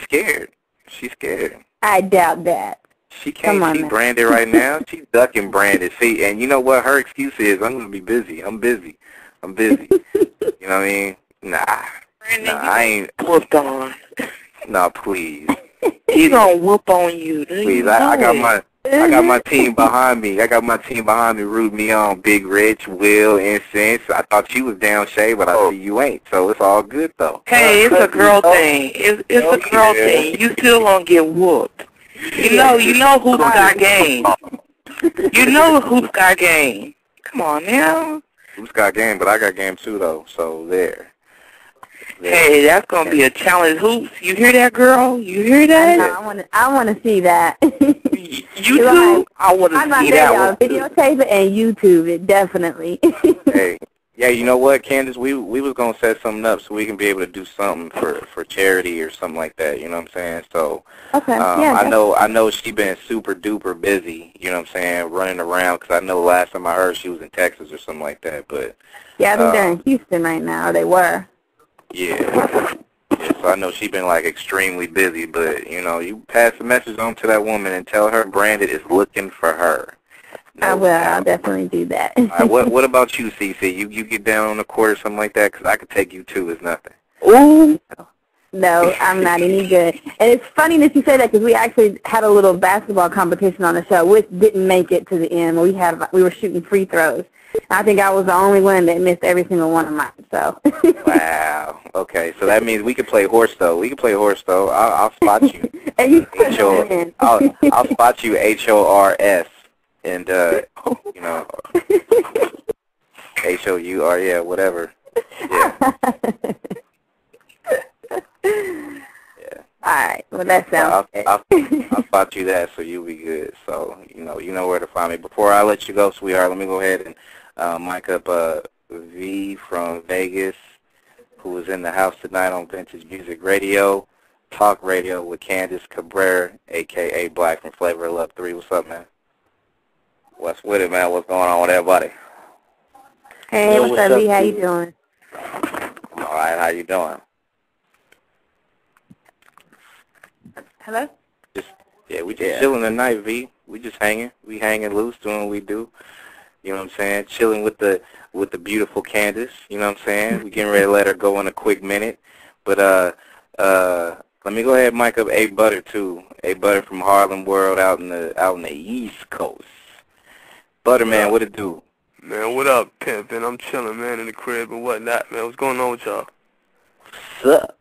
scared. She's scared. I doubt that. She can't see Branded right now. She's ducking Branded. See, and you know what? Her excuse is, I'm gonna be busy. I'm busy. You know what I mean? Nah, I ain't. Whooped on. Nah, please. He gonna whoop on you. Please, I got my team behind me. I got my team behind me, rooting me on. Big Rich, Will, Incense. I thought you was down, Shay, but I see you ain't. So it's all good, though. Hey, it's a girl thing. It's a girl thing. You still gonna get whooped. You know Hoops got game. You know Hoops got game. Come on now. Hoops got game, but I got game too, though. So there. Hey, that's gonna be a challenge. Hoops, you hear that, girl? You hear that? I wanna see that. You too? I wanna see that one. Videotape it and YouTube it, definitely. Hey, yeah, you know what, Candace? We was gonna set something up so we can be able to do something for charity or something like that. You know what I'm saying? So, okay, yeah. I know she been super duper busy. You know what I'm saying? Running around, because I know last time I heard she was in Texas or something like that. But yeah, I think they're in Houston right now. Or they were. Yeah, so I know she's been like extremely busy, but you know, you pass the message on to that woman and tell her Branded is looking for her. No I will. I'll definitely do that. All right, what about you, CC? You get down on the court or something like that? Because I could take you too. It's nothing. Ooh. No, I'm not any good. And it's funny that you say that, because we actually had a little basketball competition on the show, which didn't make it to the end. We were shooting free throws. I think I was the only one that missed every single one of mine. So. Wow. Okay, so that means we could play horse though. I'll spot you. I'll spot you HORS and you know HOUR, yeah, whatever. Yeah. Yeah. All right. Well, that sounds good. I'll spot you that, so you'll be good. So you know where to find me. Before I let you go, sweetheart, let me go ahead and mic up V from Vegas, who is in the house tonight on Vintage Music Radio, Talk Radio with Candace Caberra, a.k.a. Black from Flavor of Love 3. What's up, man? What's with it, man? What's going on with everybody? Hey, what's up, V? How you doing? All right, how you doing? Hello? We just chilling tonight, V. We just hanging. We hanging loose, doing what we do. You know what I'm saying? Chilling with the beautiful Candace. You know what I'm saying? We getting ready to let her go in a quick minute. But let me go ahead and mic up A Butter too. A Butter from Harlem World out in the East Coast. Butter, man, what it do? Man, what up, pimpin'? I'm chilling, man, in the crib and whatnot, man. What's going on with y'all? What's up?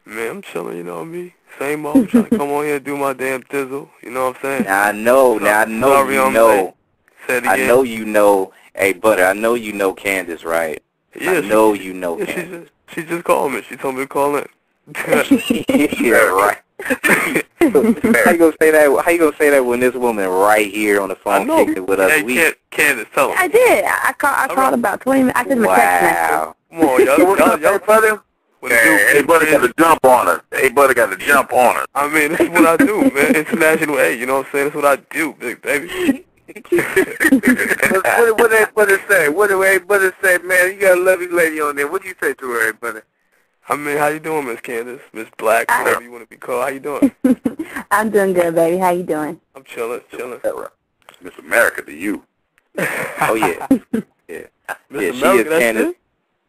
Man, I'm chilling, you know me. Same old, trying to come on here and do my damn thizzle. You know what I'm saying? Now I know Sorry, you I'm know. late. Say it again. I know you know. Hey, Butter, I know you know Candace, right? Yeah, I know you know yeah, Candace. she just called me. She told me to call in. Yeah, right. How you gonna say that? How you gonna say that when this woman right here on the phone kicked it with us? Hey, Candace, tell her. I did. I called about 20 minutes. I sent him a text message. Wow. Come on, y'all. Hey, buddy. Hey, buddy got to jump on us. Hey, buddy got to jump on us. I mean, this is what I do, man. International, hey, you know what I'm saying? That's what I do, big baby. What that buddy say? What do hey buddy say, man? You got a lovely lady on there. What do you say to her, hey, buddy? I mean, how you doing, Miss Candace? Miss Black, whatever you want to be called. How you doing? I'm doing good, baby. How you doing? I'm chilling. Miss America to you. Oh yeah. Yeah. Miss She America, is Candace.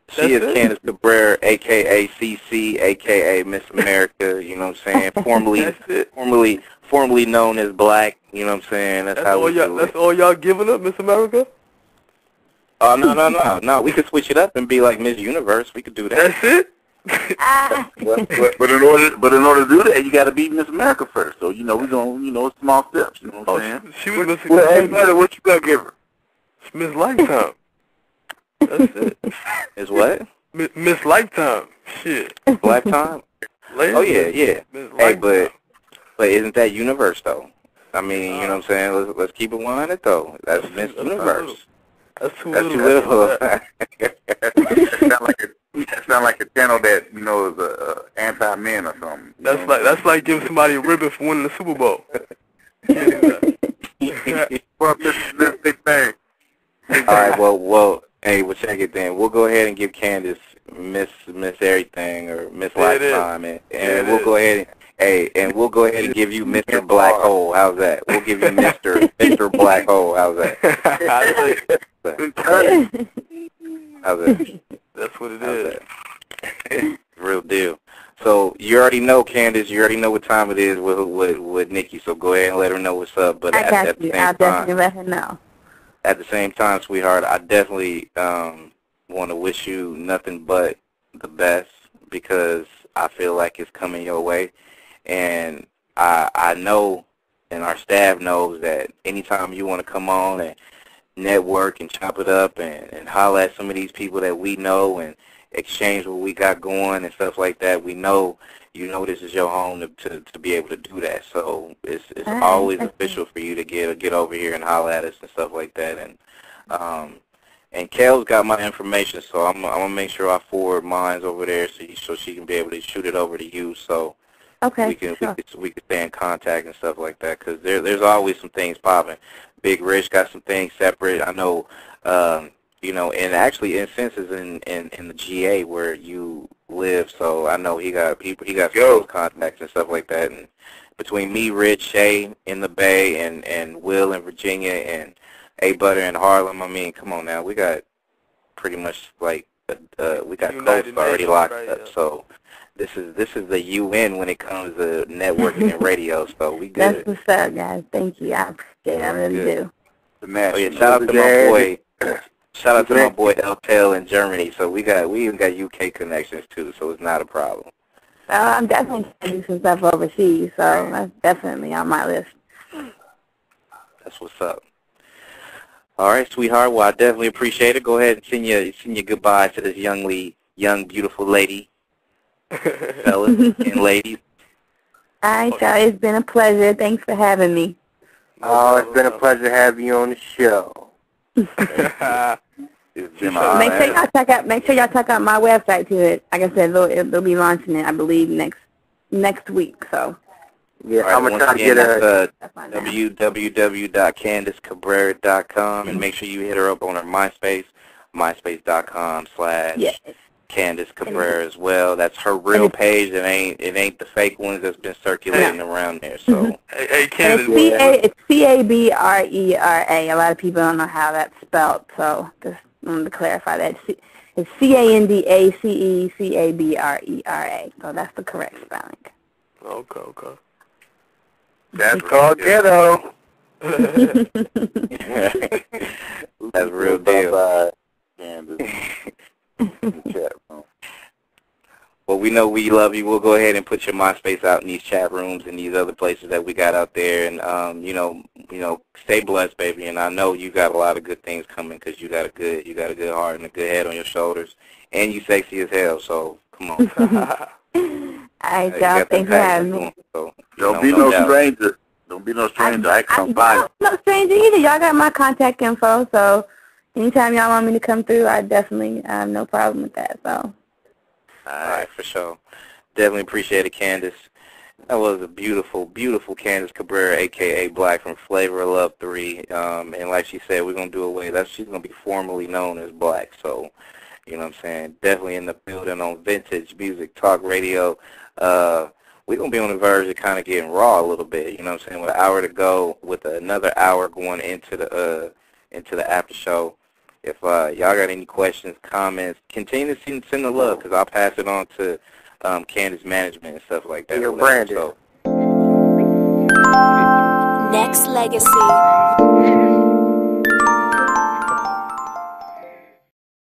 She is Candace Caberra, a.k.a. CC, a.k.a. Miss America, you know what I'm saying? Formerly known as Black, you know what I'm saying? That's how we do it. That's all y'all giving up, Miss America? Oh, no. We could switch it up and be like Miss Universe. We could do that. That's it? But in order to do that, you got to beat Miss America first. So we're gonna small steps. You know what I'm saying? She was Miss. Well, hey, brother, what you gonna give her? Miss Lifetime. That's it. Is what? Miss Lifetime. Shit. Lifetime? Oh yeah. Hey, but isn't that Universe though? I mean, you know what I'm saying? Let's keep it 100 though. That's Miss Universe. That's too little. That sound like a channel that is anti-men or something. That's like giving somebody a ribbon for winning the Super Bowl. Well, this big thing. All right. Well. Hey, we'll check it then. We'll go ahead and give Candace Miss Everything or Miss Lifetime, and we'll go ahead and we'll go ahead and give you Mr. Black Hole. How's that? We'll give you Mr. Black Hole. How's that? How's that? That's what it is. Real deal. So you already know, Candace. You already know what time it is with Nikki. So go ahead and let her know what's up. But I got you. I'll definitely let her know. At the same time, sweetheart, I definitely want to wish you nothing but the best because I feel like it's coming your way. And I know and our staff knows that anytime you want to come on and network and chop it up and holler at some of these people that we know and exchange what we got going and stuff like that, we know this is your home to be able to do that. So it's always official for you to get over here and holler at us and stuff like that. And Kel's got my information, so I'm gonna make sure I forward mine over there so she can be able to shoot it over to you. So we can stay in contact and stuff like that because there's always some things popping. Big Rich got some things separate. I know. And actually instances in the GA where you live, so I know he got close contacts and stuff like that. And between me, Rich, Shay in the Bay, and Will in Virginia, and A Butter in Harlem, I mean, come on now, we got pretty much like we got coasts already locked up. So this is the UN when it comes to networking and radio. So we good. That's what's up, guys. Thank you. I appreciate it. I really do. Shout out to my boy. Shout out to my boy Eltel in Germany. So we even got UK connections too, so it's not a problem. I'm definitely trying to do some stuff overseas, so that's definitely on my list. That's what's up. All right, sweetheart. Well, I definitely appreciate it. Go ahead and send your goodbye to this young, beautiful lady, fellas and ladies. All right, so it's been a pleasure. Thanks for having me. Oh, it's been a pleasure having you on the show. Make sure y'all check out my website too. Like I said, they'll be launching it, I believe, next week. So yeah, I'm gonna try to get www.candacecaberra.com and make sure you hit her up on her MySpace, myspace.com/Candace Caberra as well. That's her real page. It ain't the fake ones that's been circulating around there. So hey Candace, it's Caberra. A lot of people don't know how that's spelled, so just wanted to clarify that. It's CandaceCaberra. So that's the correct spelling. Okay. That's called ghetto. That's real deal. Candace. Well, we know we love you. We'll go ahead and put your MySpace out in these chat rooms and these other places that we got out there. And stay blessed, baby. And I know you got a lot of good things coming because you got a good heart and a good head on your shoulders, and you sexy as hell. So come on. All right, y'all. Thanks for having me. So, don't be no stranger. Don't be no stranger. I come by. I'm no stranger either. Y'all got my contact info, so anytime y'all want me to come through, I definitely have no problem with that. So. All right, for sure. Definitely appreciate it, Candace. That was a beautiful, beautiful Candace Caberra, a.k.a. Black from Flavor of Love 3. And like she said, we're going to do away. She's going to be formally known as Black. So, you know what I'm saying? Definitely in the building on Vintage Music Talk Radio. We're going to be on the verge of kind of getting raw a little bit. You know what I'm saying? With an hour to go, with another hour going into the after show. If y'all got any questions, comments, continue to send the love, because I'll pass it on to Candace management and stuff like that. Iambranded. So. Nexxlegacy.